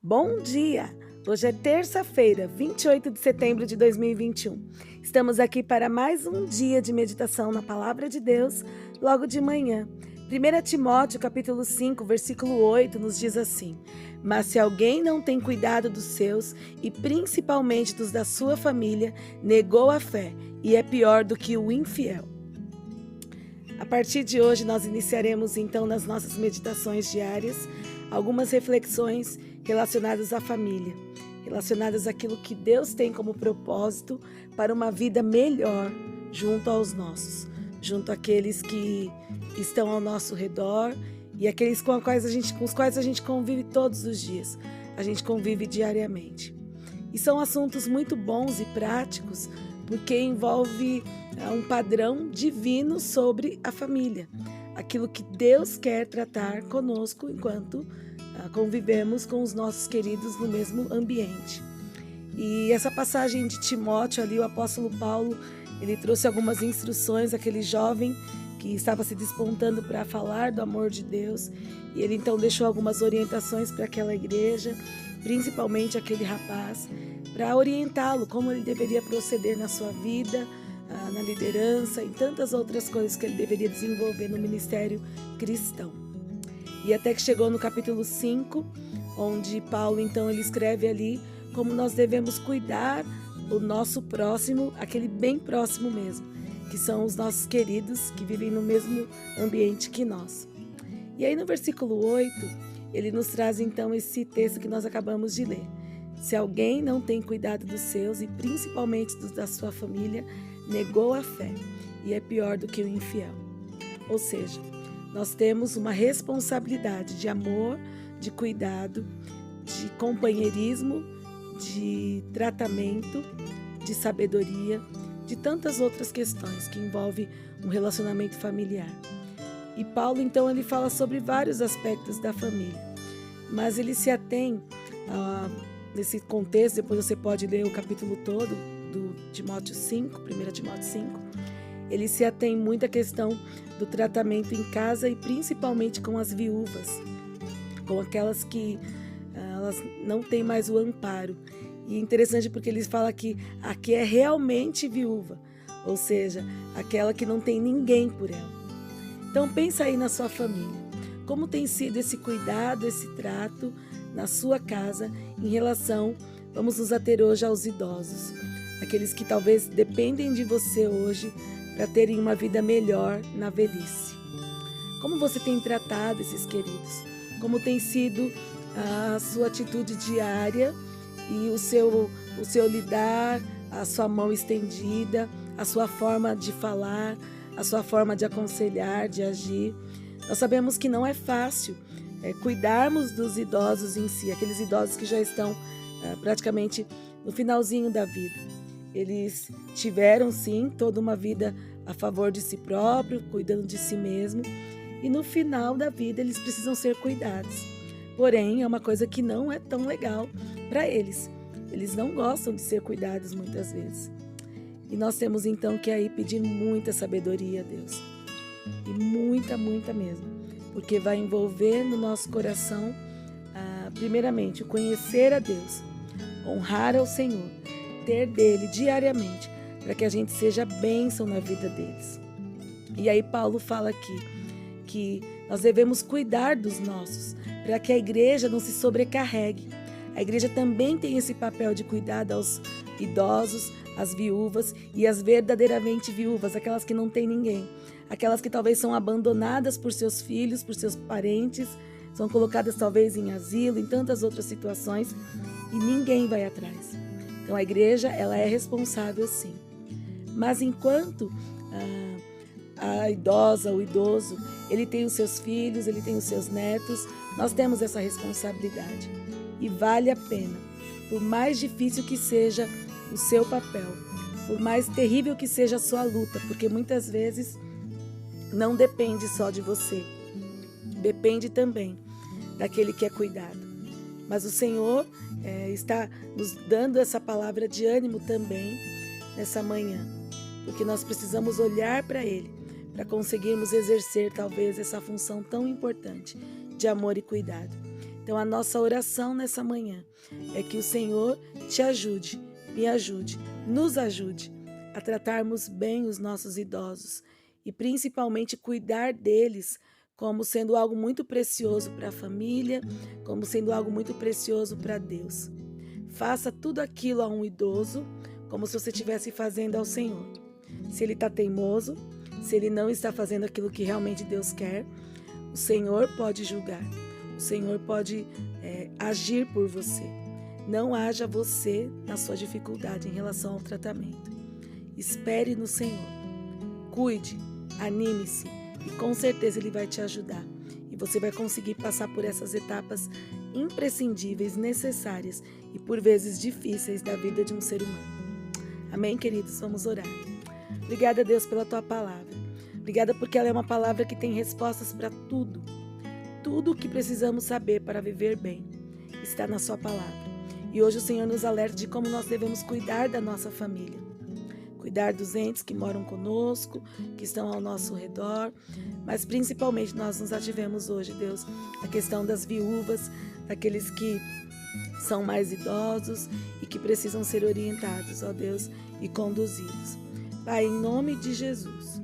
Bom dia! Hoje é terça-feira, 28 de setembro de 2021. Estamos aqui para mais um dia de meditação na Palavra de Deus, logo de manhã. 1 Timóteo, capítulo 5, versículo 8, nos diz assim: Mas se alguém não tem cuidado dos seus, e principalmente dos da sua família, negou a fé, e é pior do que o infiel. A partir de hoje, nós iniciaremos então nas nossas meditações diárias algumas reflexões relacionadas à família, relacionadas àquilo que Deus tem como propósito para uma vida melhor junto aos nossos, junto àqueles que estão ao nosso redor e aqueles com os quais a gente convive todos os dias, a gente convive diariamente. E são assuntos muito bons e práticos, porque envolve um padrão divino sobre a família, aquilo que Deus quer tratar conosco enquanto convivemos com os nossos queridos no mesmo ambiente. E essa passagem de Timóteo ali, o apóstolo Paulo, ele trouxe algumas instruções àquele jovem que estava se despontando para falar do amor de Deus, e ele então deixou algumas orientações para aquela igreja, principalmente aquele rapaz, para orientá-lo como ele deveria proceder na sua vida, na liderança e tantas outras coisas que ele deveria desenvolver no ministério cristão. E até que chegou no capítulo 5, onde Paulo então ele escreve ali como nós devemos cuidar do nosso próximo, aquele bem próximo mesmo, que são os nossos queridos que vivem no mesmo ambiente que nós. E aí no versículo 8, ele nos traz então esse texto que nós acabamos de ler. Se alguém não tem cuidado dos seus e principalmente dos da sua família, negou a fé e é pior do que o infiel. Ou seja, nós temos uma responsabilidade de amor, de cuidado, de companheirismo, de tratamento, de sabedoria, de tantas outras questões que envolvem um relacionamento familiar. E Paulo, então, ele fala sobre vários aspectos da família, mas ele se atém nesse contexto. Depois você pode ler o capítulo todo do Timóteo 5, 1 Timóteo 5, ele se atém muito à questão do tratamento em casa e principalmente com as viúvas, com aquelas que elas não têm mais o amparo. E é interessante porque ele fala que aqui é realmente viúva, ou seja, aquela que não tem ninguém por ela. Então pensa aí na sua família, como tem sido esse cuidado, esse trato na sua casa em relação, vamos nos ater hoje aos idosos, aqueles que talvez dependem de você hoje para terem uma vida melhor na velhice. Como você tem tratado esses queridos? Como tem sido a sua atitude diária e o seu lidar, a sua mão estendida, a sua forma de falar, a sua forma de aconselhar, de agir? Nós sabemos que não é fácil cuidarmos dos idosos em si, aqueles idosos que já estão praticamente no finalzinho da vida. Eles tiveram, sim, toda uma vida a favor de si próprio, cuidando de si mesmo, e no final da vida eles precisam ser cuidados. Porém, é uma coisa que não é tão legal para eles. Eles não gostam de ser cuidados muitas vezes. E nós temos então que aí pedir muita sabedoria a Deus. E muita, muita mesmo. Porque vai envolver no nosso coração, primeiramente, o conhecer a Deus, honrar ao Senhor, ter dele diariamente, para que a gente seja bênção na vida deles. E aí Paulo fala aqui que nós devemos cuidar dos nossos, para que a igreja não se sobrecarregue. A igreja também tem esse papel de cuidar aos idosos, às viúvas e às verdadeiramente viúvas, aquelas que não têm ninguém, aquelas que talvez são abandonadas por seus filhos, por seus parentes, são colocadas talvez em asilo, em tantas outras situações, e ninguém vai atrás. Então a igreja, ela é responsável sim. Mas enquanto a idosa, o idoso, ele tem os seus filhos, ele tem os seus netos, nós temos essa responsabilidade. E vale a pena, por mais difícil que seja o seu papel, por mais terrível que seja a sua luta, porque muitas vezes não depende só de você, depende também daquele que é cuidado. Mas o Senhor está nos dando essa palavra de ânimo também nessa manhã, porque nós precisamos olhar para Ele, para conseguirmos exercer talvez essa função tão importante de amor e cuidado. Então a nossa oração nessa manhã é que o Senhor te ajude, me ajude, nos ajude a tratarmos bem os nossos idosos e principalmente cuidar deles como sendo algo muito precioso para a família, como sendo algo muito precioso para Deus. Faça tudo aquilo a um idoso como se você estivesse fazendo ao Senhor. Se ele está teimoso, se ele não está fazendo aquilo que realmente Deus quer, o Senhor pode julgar, o Senhor pode agir por você. Não haja você na sua dificuldade em relação ao tratamento. Espere no Senhor, cuide, anime-se e com certeza Ele vai te ajudar. E você vai conseguir passar por essas etapas imprescindíveis, necessárias e por vezes difíceis da vida de um ser humano. Amém, queridos? Vamos orar. Obrigada, Deus, pela Tua palavra. Obrigada porque ela é uma palavra que tem respostas para tudo. Tudo o que precisamos saber para viver bem está na Sua palavra. E hoje o Senhor nos alerta de como nós devemos cuidar da nossa família. Cuidar dos entes que moram conosco, que estão ao nosso redor. Mas principalmente nós nos ativemos hoje, Deus, a questão das viúvas, daqueles que são mais idosos e que precisam ser orientados, ó Deus, e conduzidos. Pai, em nome de Jesus,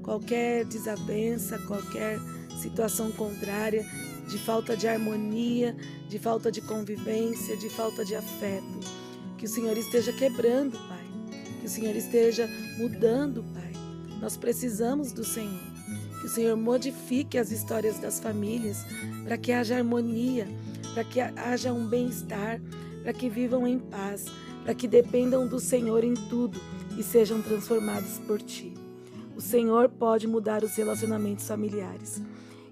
qualquer desavença, qualquer situação contrária, de falta de harmonia, de falta de convivência, de falta de afeto, que o Senhor esteja quebrando, Pai, que o Senhor esteja mudando, Pai. Nós precisamos do Senhor, que o Senhor modifique as histórias das famílias para que haja harmonia, para que haja um bem-estar, para que vivam em paz, para que dependam do Senhor em tudo e sejam transformados por Ti. O Senhor pode mudar os relacionamentos familiares.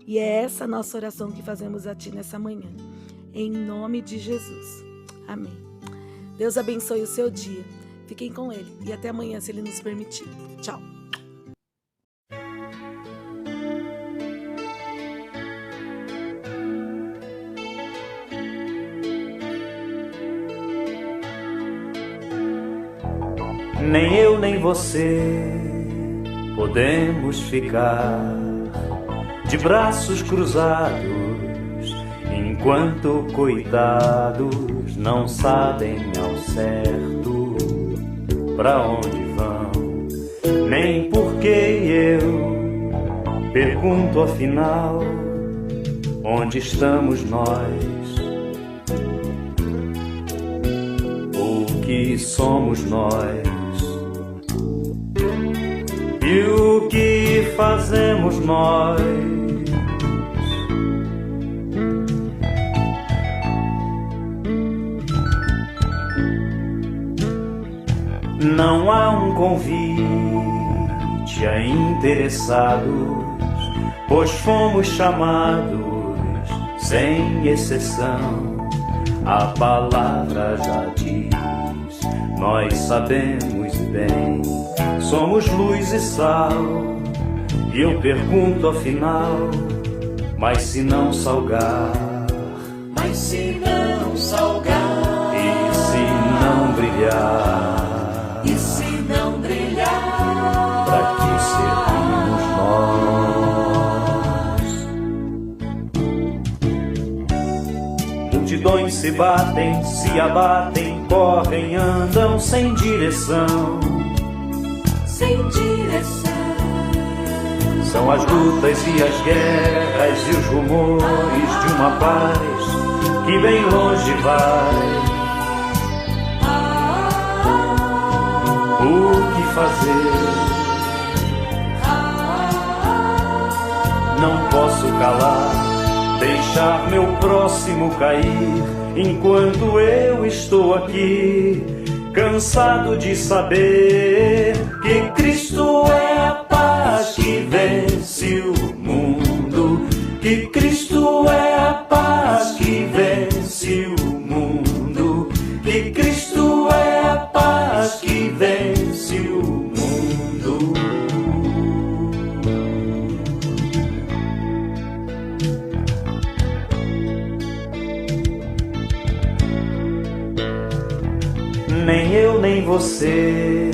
E é essa a nossa oração que fazemos a Ti nessa manhã. Em nome de Jesus. Amém. Deus abençoe o seu dia. Fiquem com Ele e até amanhã, se Ele nos permitir. Tchau. Nem eu nem você podemos ficar de braços cruzados enquanto coitados não sabem ao certo pra onde vão. Nem porque eu pergunto afinal onde estamos nós, o que somos nós. E o que fazemos nós? Não há um convite a interessados, pois fomos chamados sem exceção. A palavra já diz, nós sabemos bem. Somos luz e sal, e eu pergunto afinal, mas se não salgar? Mas se não salgar? E se não brilhar? E se não brilhar? Pra que servimos nós? Multidões se batem, se abatem, correm, andam sem direção. Sem direção. São as lutas e as guerras e os rumores de uma paz que bem longe vai. O que fazer? Não posso calar, deixar meu próximo cair enquanto eu estou aqui, cansado de saber que Cristo é a paz que vence o mundo, que Cristo é a paz que vence o mundo, que Cristo é a paz que vence o mundo. Nem eu nem você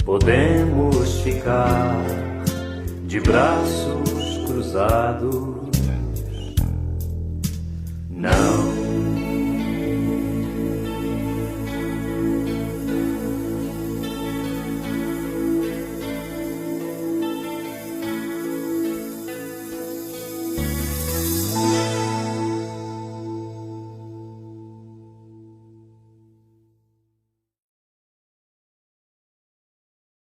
podemos ficar de braços cruzados